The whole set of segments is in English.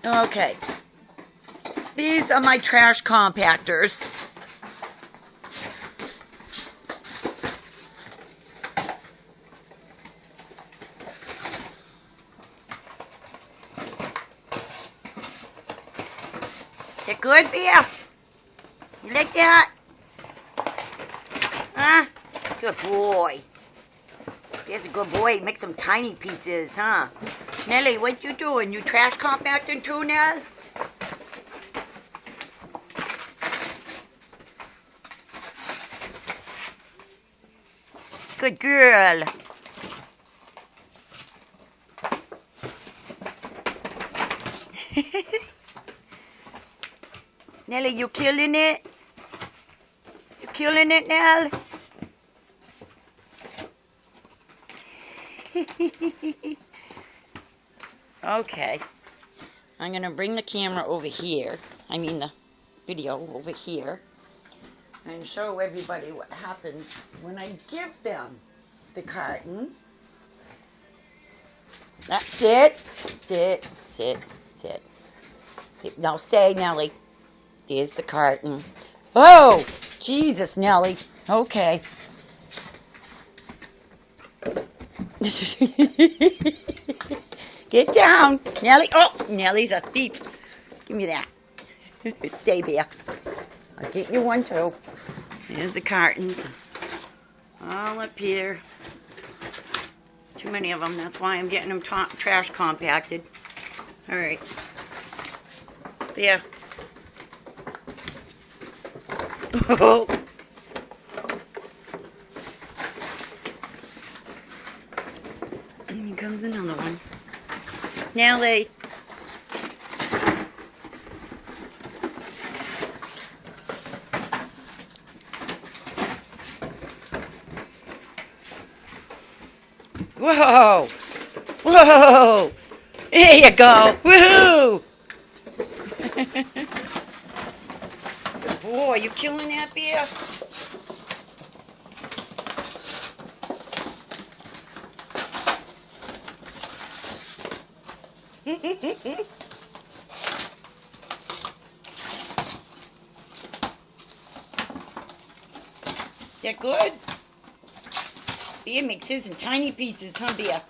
Okay. These are my trash compactors. Is it good, Bear? You like that? Huh? Good boy. There's a good boy. Make some tiny pieces, huh? Nellie, what you doing? You trash compacting too, Nell? Good girl. Nellie, you killing it? You killing it, Nell? Okay. I'm going to bring the camera over here. I mean the video over here. And show everybody what happens when I give them the cartons. That's it. Sit. Sit. Sit. Now stay, Nellie. There's the carton. Oh! Jesus, Nellie. Okay. Get down, Nellie. Oh, Nellie's a thief. Give me that. Stay, Bear. I'll get you one, too. There's the cartons. All up here. Too many of them. That's why I'm getting them trash compacted. All right. There. Oh. And here comes another one. Nellie. Whoa! Whoa! There you go! Woohoo! Boy, you killing that, Bear? Is that good? Bear makes his in tiny pieces, huh, Bear?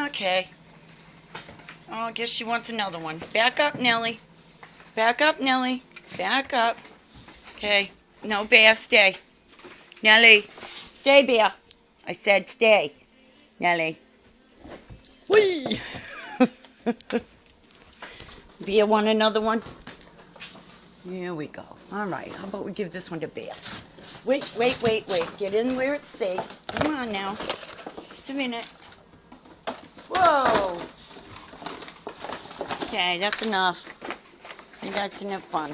Okay. Oh, I guess she wants another one. Back up, Nellie. Back up, Nellie. Back up. Okay. No, Bear, stay. Nellie. Stay, Bear. I said stay. Nellie. Whee! Bear want another one? Here we go. All right. How about we give this one to Bear? Wait. Get in where it's safe. Come on now. Just a minute. Whoa. Okay, that's enough. You guys can have fun.